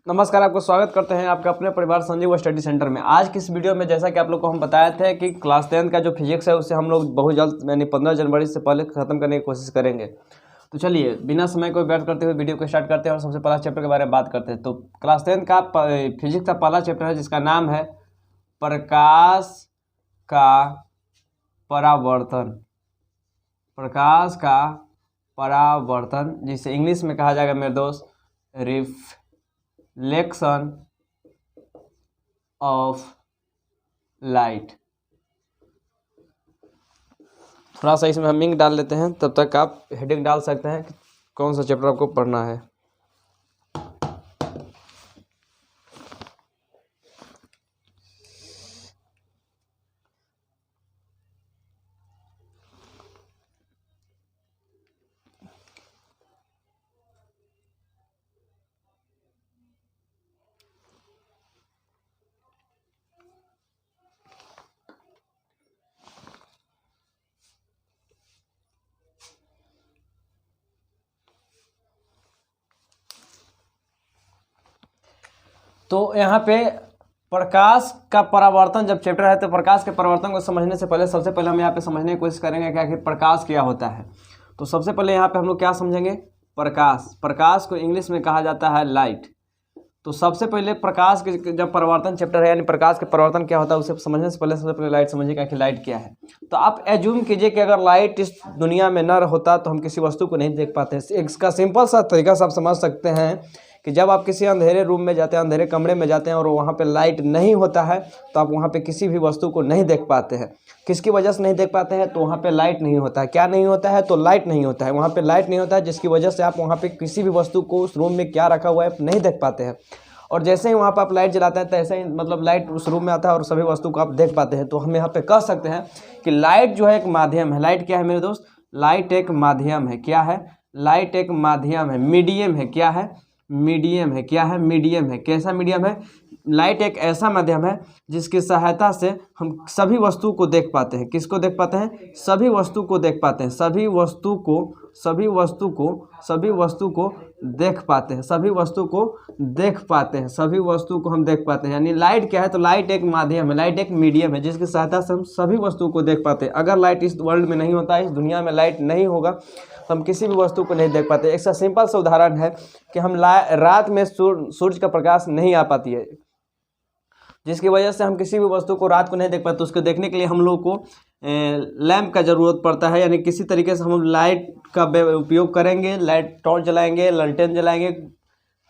नमस्कार, आपको स्वागत करते हैं आपके अपने परिवार संजीव स्टडी सेंटर में। आज की इस वीडियो में जैसा कि आप लोग को हम बताए थे कि क्लास 10 का जो फिजिक्स है उसे हम लोग बहुत जल्द यानी 15 जनवरी से पहले ख़त्म करने की कोशिश करेंगे। तो चलिए बिना समय को व्यर्थ करते हुए वीडियो को स्टार्ट करते हैं और सबसे पहला चैप्टर के बारे में बात करते हैं। तो क्लास 10 का फिजिक्स का पहला चैप्टर है जिसका नाम है प्रकाश का परावर्तन। प्रकाश का परावर्तन, जिसे इंग्लिश में कहा जाएगा मेरे दोस्त रिफ्लेक्शन ऑफ लाइट। थोड़ा सा इसमें हम इंक डाल लेते हैं, तब तक आप हेडिंग डाल सकते हैं कि कौन सा चैप्टर आपको पढ़ना है। तो यहाँ पे प्रकाश का परावर्तन जब चैप्टर है तो प्रकाश के परावर्तन को समझने से पहले सबसे पहले हम यहाँ पे समझने की कोशिश करेंगे कि आखिर प्रकाश क्या होता है। तो सबसे पहले यहाँ पे हम लोग क्या समझेंगे, प्रकाश को इंग्लिश में कहा जाता है लाइट। तो सबसे पहले प्रकाश के जब परावर्तन चैप्टर है यानी प्रकाश के परावर्तन क्या होता है उसे समझने से पहले सबसे पहले लाइट समझिए कि आखिर लाइट क्या है। तो आप एज्यूम कीजिए कि अगर लाइट इस दुनिया में न होता तो हम किसी वस्तु को नहीं देख पाते। इसका सिंपल सा तरीका से आप समझ सकते हैं कि जब आप किसी अंधेरे रूम में जाते हैं, अंधेरे कमरे में जाते हैं और वहाँ पे लाइट नहीं होता है तो आप वहाँ पे किसी भी वस्तु को नहीं देख पाते हैं। किसकी वजह से नहीं देख पाते हैं? तो वहाँ पे लाइट नहीं होता है। क्या नहीं होता है? तो लाइट नहीं होता है। वहाँ पे लाइट नहीं होता है जिसकी वजह से आप वहाँ पे किसी भी वस्तु को उस रूम में क्या रखा हुआ है नहीं देख पाते हैं। और जैसे ही वहाँ पर आप लाइट जलाते हैं तो ऐसे ही मतलब लाइट उस रूम में आता है और सभी वस्तु को आप देख पाते हैं। तो हम यहाँ पे कह सकते हैं कि लाइट जो है एक माध्यम है। लाइट क्या है मेरे दोस्त? लाइट एक माध्यम है। क्या है? लाइट एक माध्यम है, मीडियम है। क्या है? मीडियम है। क्या है? मीडियम है। कैसा मीडियम है? लाइट एक ऐसा माध्यम है जिसकी सहायता से हम सभी वस्तु को देख पाते हैं। किसको देख पाते हैं? सभी वस्तु को देख पाते हैं। सभी वस्तु को देख पाते हैं। सभी वस्तु को देख पाते हैं। सभी वस्तु को हम देख पाते हैं। यानी लाइट क्या है? तो लाइट एक माध्यम है, लाइट एक मीडियम है जिसकी सहायता से हम सभी वस्तु को देख पाते हैं। अगर लाइट इस वर्ल्ड में नहीं होता, इस दुनिया में लाइट नहीं होगा तो हम किसी भी वस्तु को नहीं देख पाते। एक सिंपल सा उदाहरण है कि हम रात में सूर्य का प्रकाश नहीं आ पाती है, जिसकी वजह से हम किसी भी वस्तु को रात को नहीं देख पाते। तो उसको देखने के लिए हम लोग को लैंप का ज़रूरत पड़ता है। यानी किसी तरीके से हम लाइट का उपयोग करेंगे, लाइट टॉर्च जलाएंगे, लंटेन जलाएंगे,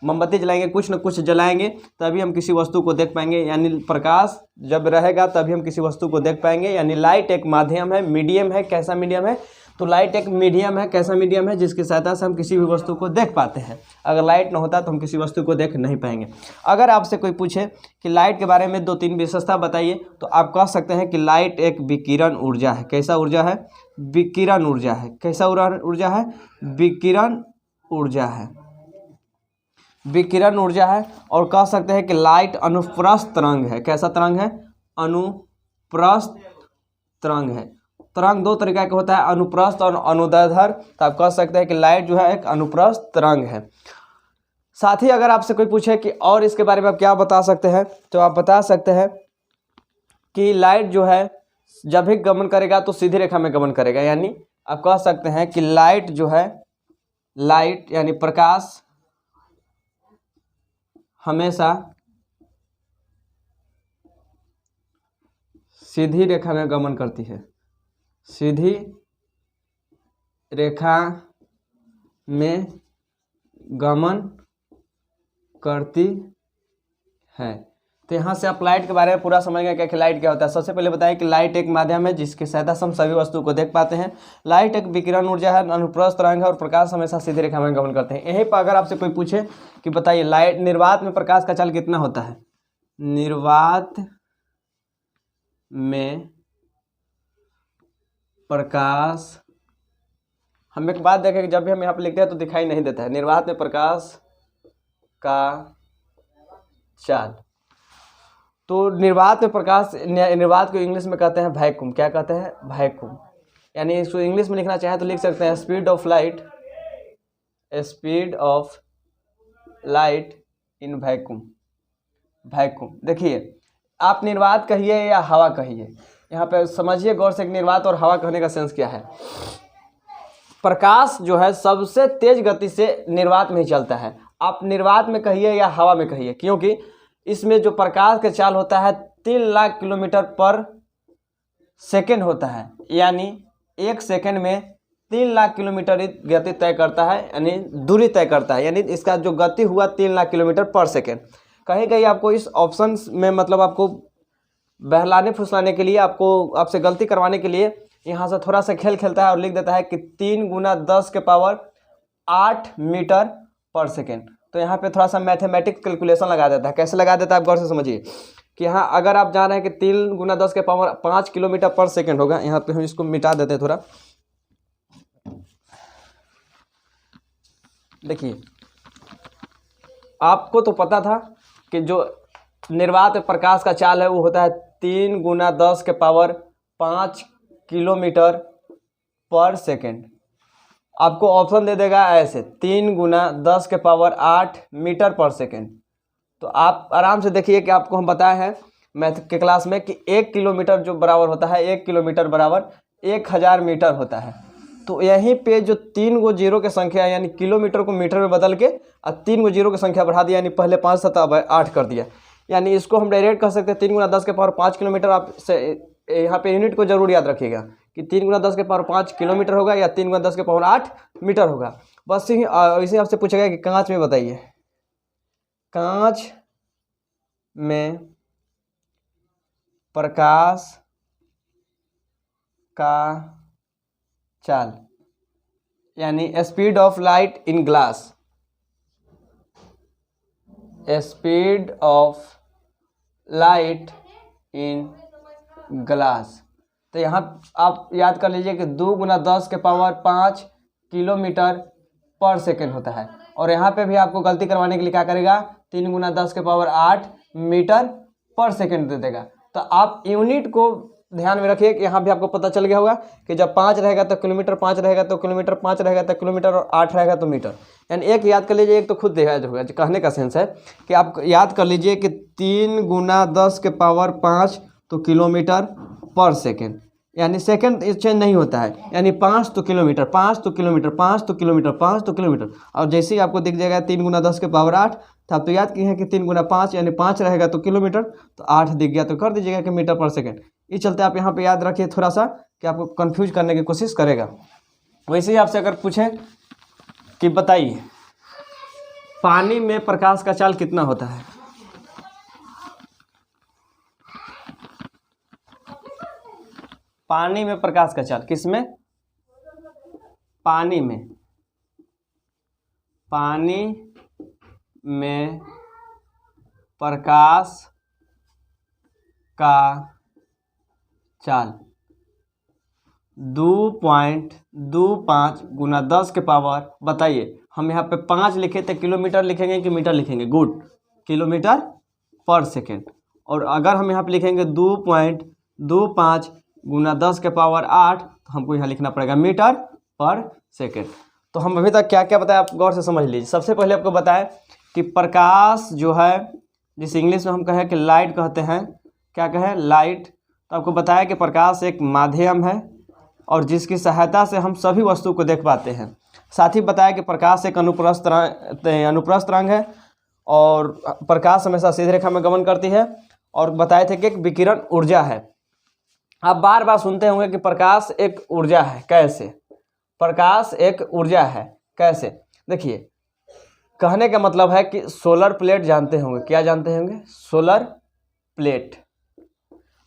मोमबत्ती जलाएंगे, कुछ न कुछ जलाएंगे, तभी हम किसी वस्तु को देख पाएंगे। यानी प्रकाश जब रहेगा तभी हम किसी वस्तु को देख पाएंगे। यानी लाइट एक माध्यम है, मीडियम है। कैसा मीडियम है? तो लाइट एक मीडियम है। कैसा मीडियम है? जिसकी सहायता से हम किसी भी वस्तु को देख पाते हैं। अगर लाइट न होता तो हम किसी वस्तु को देख नहीं पाएंगे। अगर आपसे कोई पूछे कि लाइट के बारे में 2-3 विशेषता बताइए तो आप कह सकते हैं कि लाइट एक विकिरण ऊर्जा है। कैसा ऊर्जा है? विकिरण ऊर्जा है। कैसा ऊर्जा है? विकिरण ऊर्जा है। विकिरण ऊर्जा है। और कह सकते हैं कि लाइट अनुप्रस्थ तरंग है। कैसा तरंग है? अनुप्रस्थ तरंग है। तरंग दो तरीका का होता है, अनुप्रस्थ और अनुदैर्ध्य। तो आप कह सकते हैं कि लाइट जो है एक अनुप्रस्थ तरंग है। साथ ही अगर आपसे कोई पूछे कि और इसके बारे में आप क्या बता सकते हैं, तो आप बता सकते हैं कि लाइट जो है जब भी गमन करेगा तो सीधी रेखा में गमन करेगा। यानी आप कह सकते हैं कि लाइट जो है, लाइट यानी प्रकाश हमेशा सीधी रेखा में गमन करती है। सीधी रेखा में गमन करती है। तो यहाँ से आप लाइट के बारे में पूरा समझ गए कि लाइट क्या होता है। सबसे पहले बताएं कि लाइट एक माध्यम है जिसकी सहायता से हम सभी वस्तु को देख पाते हैं। लाइट एक विकिरण ऊर्जा है, अनुप्रस्थ तरंग है और प्रकाश हमेशा सीधी रेखा में गमन करते हैं। यहीं पर अगर आपसे कोई पूछे कि बताइए लाइट निर्वात में प्रकाश का चाल कितना होता है? निर्वात में प्रकाश, हम एक बात देखें कि जब भी हम यहाँ पे लिखते हैं तो दिखाई नहीं देता है। निर्वात में प्रकाश का चाल, तो निर्वात में प्रकाश, निर्वात को इंग्लिश में कहते हैं वैक्यूम। क्या कहते हैं? वैक्यूम। यानी इसको इंग्लिश में लिखना चाहें तो लिख सकते हैं speed of light in vacuum, vacuum. देखिए आप निर्वात कहिए या हवा कहिए, यहाँ पे समझिए गौर से कि निर्वात और हवा कहने का सेंस क्या है। प्रकाश जो है सबसे तेज गति से निर्वात में ही चलता है। आप निर्वात में कहिए या हवा में कहिए, क्योंकि इसमें जो प्रकाश का चाल होता है 3 लाख किलोमीटर पर सेकेंड होता है, यानी 1 सेकेंड में 3 लाख किलोमीटर गति तय करता है, यानी दूरी तय करता है, यानी इसका जो गति हुआ 3 लाख किलोमीटर पर सेकेंड। कहीं कहीं आपको इस ऑप्शन में मतलब आपको बहलाने फुसलाने के लिए, आपको आपसे गलती करवाने के लिए यहाँ से थोड़ा सा खेल खेलता है और लिख देता है कि 3 × 10⁸ मीटर पर सेकेंड। तो यहाँ पे थोड़ा सा मैथमेटिक्स कैलकुलेशन लगा देता है। कैसे लगा देता है आप गौर से समझिए कि यहाँ अगर आप जान रहे हैं कि 3 × 10⁵ किलोमीटर पर सेकेंड होगा, यहाँ पे हम इसको मिटा देते हैं थोड़ा। देखिए आपको तो पता था कि जो निर्वात प्रकाश का चाल है वो होता है 3 × 10⁵ किलोमीटर पर सेकेंड। आपको ऑप्शन दे देगा ऐसे 3 × 10⁸ मीटर पर सेकेंड। तो आप आराम से देखिए कि आपको हम बताए हैं मैथ के क्लास में कि 1 किलोमीटर जो बराबर होता है, 1 किलोमीटर बराबर 1000 मीटर होता है। तो यहीं पे जो 3 गो जीरो की संख्या यानी किलोमीटर को मीटर में बदल के और 3 गो जीरो की संख्या बढ़ा दिया, यानी पहले 5 7 अब 8 कर दिया। यानी इसको हम डायरेक्ट कह सकते हैं 3 × 10⁵ किलोमीटर। आप यहाँ पे यूनिट को जरूर याद रखिएगा कि 3 × 10⁵ किलोमीटर होगा या 3 × 10⁸ मीटर होगा। बस इसी आपसे पूछेगा कि कांच में बताइए, कांच में प्रकाश का चाल यानी speed of light in glass, speed of light in glass. तो यहाँ आप याद कर लीजिए कि 2 × 10⁵ किलोमीटर पर सेकेंड होता है। और यहाँ पे भी आपको गलती करवाने के लिए क्या करेगा, 3 × 10⁸ मीटर पर सेकेंड दे देगा। तो आप यूनिट को ध्यान में रखिए कि यहाँ भी आपको पता चल गया होगा कि जब 5 रहेगा तो किलोमीटर, 5 रहेगा तो किलोमीटर, 5 रहेगा तो किलोमीटर और 8 रहेगा तो मीटर। यानी एक याद कर लीजिए, एक तो खुद देखा होगा। जो कहने का सेंस है कि आप याद कर लीजिए कि 3 × 10⁵ तो किलोमीटर पर सेकेंड, यानी सेकेंड चेंज नहीं होता है, यानी 5 तो किलोमीटर, 5 तो किलोमीटर, 5 तो किलोमीटर, 5 तो किलोमीटर। और जैसे ही आपको दिख जाएगा 3 × 10⁸ तो आप तो याद किए हैं कि 3 × 5 यानी 5 रहेगा तो किलोमीटर, तो 8 दिख गया तो कर दीजिएगा कि मीटर पर सेकेंड। इस चलते आप यहाँ पे याद रखिए थोड़ा सा कि आपको कंफ्यूज करने की कोशिश करेगा। वैसे ही आपसे अगर पूछें कि बताइए पानी में प्रकाश का चाल कितना होता है, पानी में प्रकाश का चाल, किसमें, पानी में, पानी में प्रकाश का चाल 2.25 × 10⁻, बताइए हम यहाँ पे 5 लिखे थे, किलोमीटर लिखेंगे कि मीटर लिखेंगे, गुड, किलोमीटर पर सेकेंड। और अगर हम यहाँ पे लिखेंगे 2.25 × 10⁸ तो हमको यहाँ लिखना पड़ेगा मीटर पर सेकेंड। तो हम अभी तक क्या क्या बताया आप गौर से समझ लीजिए। सबसे पहले आपको बताया कि प्रकाश जो है, जिसे इंग्लिश में हम कहें कि लाइट कहते हैं, क्या कहें, लाइट। तो आपको बताया कि प्रकाश एक माध्यम है और जिसकी सहायता से हम सभी वस्तु को देख पाते हैं। साथ ही बताया कि प्रकाश एक अनुप्रस्थ तरंग है और प्रकाश हमेशा सीधी रेखा में गमन करती है। और बताए थे कि एक विकिरण ऊर्जा है। आप बार बार सुनते होंगे कि प्रकाश एक ऊर्जा है, कैसे, प्रकाश एक ऊर्जा है कैसे। देखिए कहने का मतलब है कि सोलर प्लेट जानते होंगे, क्या जानते होंगे, सोलर प्लेट।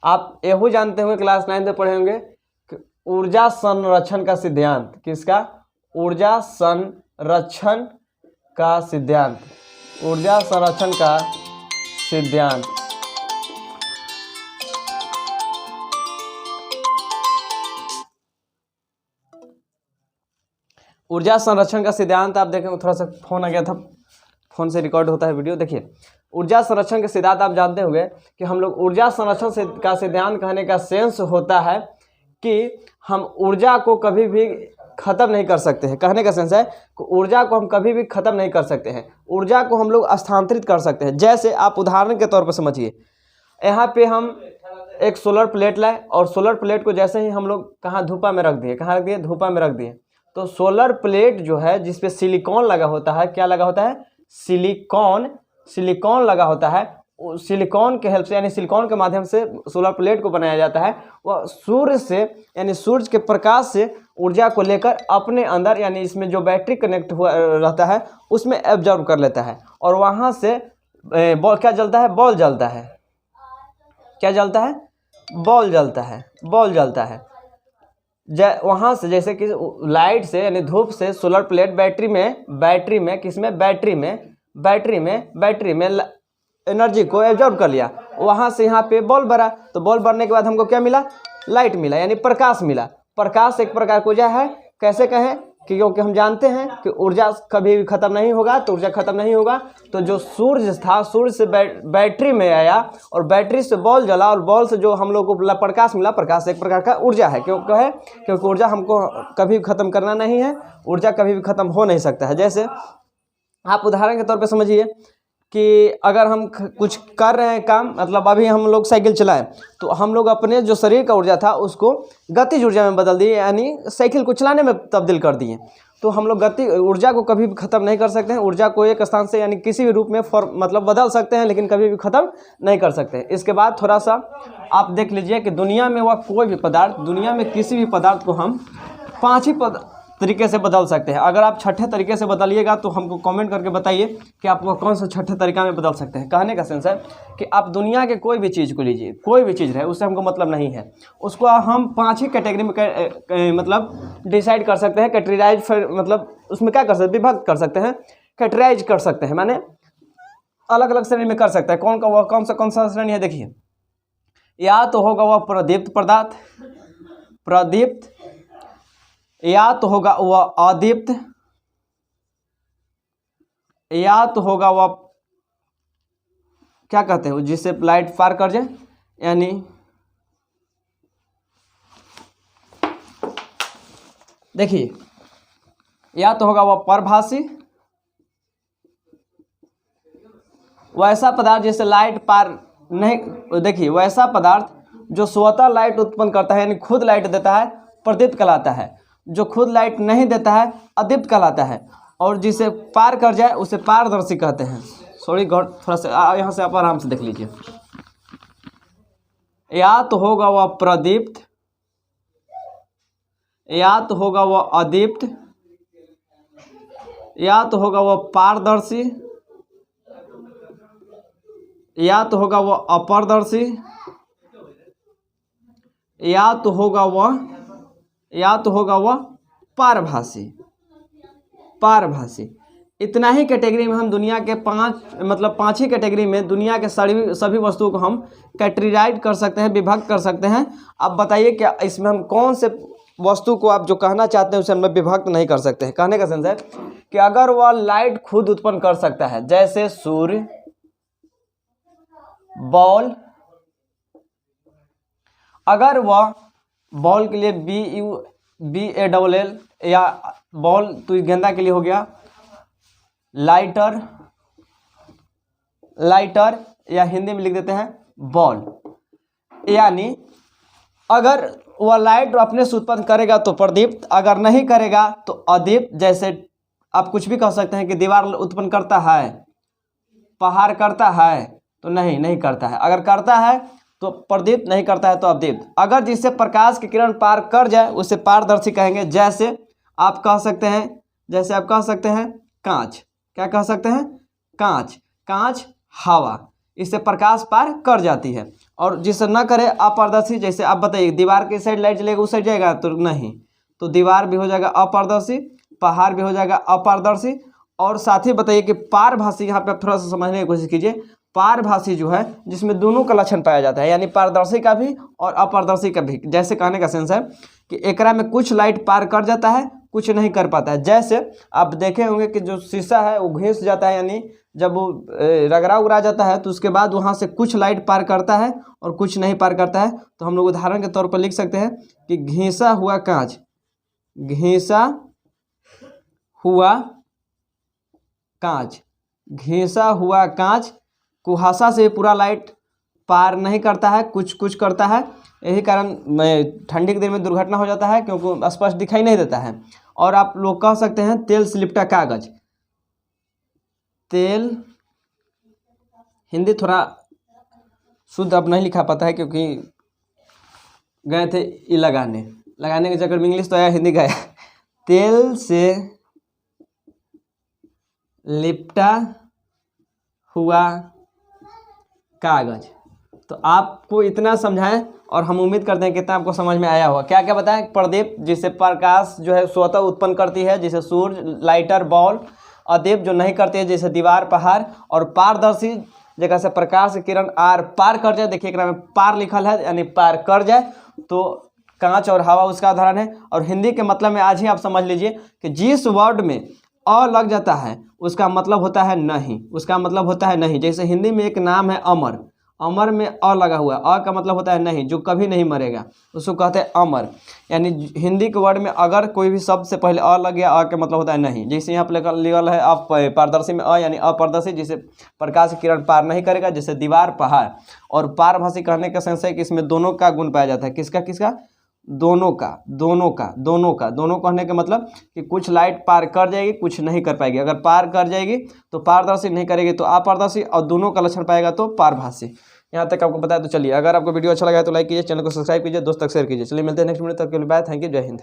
आप यही जानते होंगे, क्लास 9 में पढ़े होंगे कि ऊर्जा संरक्षण का सिद्धांत, किसका, ऊर्जा संरक्षण का सिद्धांत, ऊर्जा संरक्षण का सिद्धांत। ऊर्जा संरक्षण का सिद्धांत आप देखें, थोड़ा सा फोन आ गया था, फोन से रिकॉर्ड होता है वीडियो। देखिए ऊर्जा संरक्षण के सिद्धांत आप जानते होंगे कि हम लोग ऊर्जा संरक्षण का सिद्धांत कहने का सेंस होता है कि हम ऊर्जा को कभी भी खत्म नहीं कर सकते हैं। कहने का सेंस है कि ऊर्जा को हम कभी भी खत्म नहीं कर सकते हैं, ऊर्जा को हम लोग स्थानांतरित कर सकते हैं। जैसे आप उदाहरण के तौर पर समझिए, यहाँ पे हम एक सोलर प्लेट लाए और सोलर प्लेट को जैसे ही हम लोग कहाँ धूपा में रख दिए, कहाँ रख दिए, धूपा में रख दिए, तो सोलर प्लेट जो है जिसपे सिलिकॉन लगा होता है, क्या लगा होता है, सिलिकॉन लगा होता है, सिलिकॉन के हेल्प से यानी सिलिकॉन के माध्यम से सोलर प्लेट को बनाया जाता है। वह सूर्य से यानी सूर्य के प्रकाश से ऊर्जा को लेकर अपने अंदर यानी इसमें जो बैटरी कनेक्ट हुआ रहता है उसमें एब्जॉर्ब कर लेता है और वहाँ से बॉल क्या जलता है, बॉल जलता है। क्या जलता है, बॉल जलता है, बॉल जलता है। वहाँ से जैसे कि लाइट से यानी धूप से सोलर प्लेट बैटरी में किसमें, बैटरी में एनर्जी को एब्जॉर्ब कर लिया, वहाँ से यहाँ पे बॉल भरा, तो बॉल भरने के बाद हमको क्या मिला, लाइट मिला यानी प्रकाश मिला। प्रकाश एक प्रकार की ऊर्जा है। कैसे कहें कि क्योंकि हम जानते हैं कि ऊर्जा कभी भी खत्म नहीं होगा, तो ऊर्जा खत्म नहीं होगा, तो जो सूर्य था, सूर्य से बैटरी में आया और बैटरी से बॉल जला और बॉल से जो हम लोग को प्रकाश मिला, प्रकाश एक प्रकार का ऊर्जा है। क्योंकि ऊर्जा हमको कभी भी खत्म करना नहीं है, ऊर्जा कभी भी खत्म हो नहीं सकता है। जैसे आप उदाहरण के तौर पर समझिए कि अगर हम कुछ कर रहे हैं काम, मतलब अभी हम लोग साइकिल चलाएं, तो हम लोग अपने जो शरीर का ऊर्जा था उसको गतिज ऊर्जा में बदल दिए, यानी साइकिल को चलाने में तब्दील कर दिए। तो हम लोग गति ऊर्जा को कभी भी ख़त्म नहीं कर सकते हैं। ऊर्जा को एक स्थान से यानी किसी भी रूप में मतलब बदल सकते हैं, लेकिन कभी भी ख़त्म नहीं कर सकते। इसके बाद थोड़ा सा आप देख लीजिए कि दुनिया में वह कोई भी पदार्थ, दुनिया में किसी भी पदार्थ को हम 5 ही तरीके से बदल सकते हैं। अगर आप छठे तरीके से बदलिएगा तो हमको कमेंट करके बताइए कि आप वो कौन सा छठे तरीका में बदल सकते हैं। कहने का सेंस है कि आप दुनिया के कोई भी चीज़ को लीजिए, कोई भी चीज़ रहे, उससे हमको मतलब नहीं है, उसको हम 5 ही कैटेगरी में मतलब डिसाइड कर सकते हैं, कैटेगराइज, मतलब उसमें क्या कर सकते हैं, विभक्त कर सकते हैं, कैटेगराइज कर सकते हैं, माने अलग अलग श्रेणी में कर सकते हैं। कौन सा श्रेणी है, देखिए, या तो होगा वह प्रदीप्त पदार्थ, प्रदीप्त, या तो होगा वह अदीप्त, या तो होगा वह क्या कहते हैं जिससे लाइट पार कर जाए, यानी देखिए, या तो होगा वह परभासी, वैसा पदार्थ जिससे लाइट पार नहीं, देखिए वैसा पदार्थ जो स्वतः लाइट उत्पन्न करता है यानी खुद लाइट देता है, प्रदीप्त कहलाता है। जो खुद लाइट नहीं देता है, अदीप्त कहलाता है। और जिसे पार कर जाए उसे पारदर्शी कहते हैं। सॉरी, थोड़ा सा यहाँ से आप आराम से देख लीजिए। या तो होगा वह प्रदीप्त, या तो होगा वह अदीप्त, या तो होगा वह पारदर्शी, या तो होगा वह अपारदर्शी, या तो होगा वह पारभासी। इतना ही कैटेगरी में हम दुनिया के 5 ही कैटेगरी में दुनिया के सभी वस्तुओं को हम कैटेगराइज कर सकते हैं, विभक्त कर सकते हैं। अब बताइए क्या इसमें हम कौन से वस्तु को आप जो कहना चाहते हैं उसे हम विभक्त नहीं कर सकते हैं। कहने का सेंस है कि अगर वह लाइट खुद उत्पन्न कर सकता है, जैसे सूर्य, बॉल, अगर वह बॉल के लिए BALL, या बॉल तो गेंदा के लिए हो गया लाइटर, या हिंदी में लिख देते हैं बॉल। यानी अगर वह लाइट अपने से उत्पन्न करेगा तो प्रदीप्त, अगर नहीं करेगा तो अदीप्त। जैसे आप कुछ भी कह सकते हैं कि दीवार उत्पन्न करता है, पहाड़ करता है, तो नहीं करता है। अगर करता है तो प्रदीप्त, नहीं करता है तो अदीप्त। अगर जिससे प्रकाश की किरण पार कर जाए उसे पारदर्शी कहेंगे। जैसे आप कह सकते हैं कांच। क्या कह सकते हैं, कांच हवा, इससे प्रकाश पार कर जाती है। और जिससे न करे अपारदर्शी, जैसे आप बताइए दीवार की साइड लाइट जलेगा उस साइड जाएगा, तो नहीं, तो दीवार भी हो जाएगा अपारदर्शी, पहाड़ भी हो जाएगा अपारदर्शी। और साथ ही बताइए कि पारभासी, यहाँ पे आप थोड़ा सा समझने की कोशिश कीजिए। पारभासी जो है जिसमें दोनों का लक्षण पाया जाता है, यानी पारदर्शी का भी और अपारदर्शी का भी। जैसे कहने का सेंस है कि एकरा में कुछ लाइट पार कर जाता है, कुछ नहीं कर पाता है। जैसे आप देखे होंगे कि जो शीशा है वो घिस जाता है, यानी जब वो रगड़ा उगड़ा जाता है तो उसके बाद वहाँ से कुछ लाइट पार करता है और कुछ नहीं पार करता है। तो हम लोग उदाहरण के तौर पर लिख सकते हैं कि घिसा हुआ कांच, घिसा हुआ कांच, घिसा हुआ कांच कुहासा से पूरा लाइट पार नहीं करता है, कुछ कुछ करता है। यही कारण ठंडी के दिन में दुर्घटना हो जाता है क्योंकि स्पष्ट दिखाई नहीं देता है। और आप लोग कह सकते हैं तेल से लिपटा कागज, तेल, हिंदी थोड़ा शुद्ध अब नहीं लिखा पाता है क्योंकि गए थे ई लगाने के चक्कर में इंग्लिश तो आया, हिंदी गया। तेल से लिपटा हुआ कागज। तो आपको इतना समझाएं और हम उम्मीद करते हैं कितना आपको समझ में आया होगा। क्या क्या बताएं? प्रदीप जिससे प्रकाश जो है स्वतः उत्पन्न करती है, जैसे सूर्य, लाइटर, बॉल। अदीप जो नहीं करती है, जैसे दीवार, पहाड़। और पारदर्शी जगह से प्रकाश की किरण आर पार कर जाए, देखिए एकरा में पार लिखल है यानी पार कर जाए, तो कांच और हवा उसका उदाहरण है। और हिंदी के मतलब में आज ही आप समझ लीजिए कि जिस वर्ड में अ लग जाता है उसका मतलब होता है नहीं, उसका मतलब होता है नहीं। जैसे हिंदी में एक नाम है अमर, अमर में अ लगा हुआ है, अ का मतलब होता है नहीं, जो कभी नहीं मरेगा, उसको कहते हैं अमर। यानी हिंदी के वर्ड में अगर कोई भी शब्द से पहले अ लग गया, अ का मतलब होता है नहीं। जैसे यहाँ पर लिखल है आप पारदर्शी में अ यानी अपारदर्शी, जिसे प्रकाश की किरण पार नहीं करेगा, जैसे दीवार, पहाड़। और पारभाषी कहने का सेंस है कि इसमें दोनों का गुण पाया जाता है। किसका किसका? दोनों का, दोनों का, दोनों का। दोनों कहने का मतलब कि कुछ लाइट पार कर जाएगी, कुछ नहीं कर पाएगी। अगर पार कर जाएगी तो पारदर्शी, नहीं करेगी तो अपारदर्शी, और दोनों का लक्षण पाएगा तो पारभाषी। यहाँ तक आपको बताया। तो चलिए, अगर आपको वीडियो अच्छा लगा है तो लाइक कीजिए, चैनल को सब्सक्राइब कीजिए, दोस्त तक शेयर कीजिए। चलिए मिलते हैं नेक्स्ट वीडियो, तक के लिए बाय, थैंक यू, जय हिंद।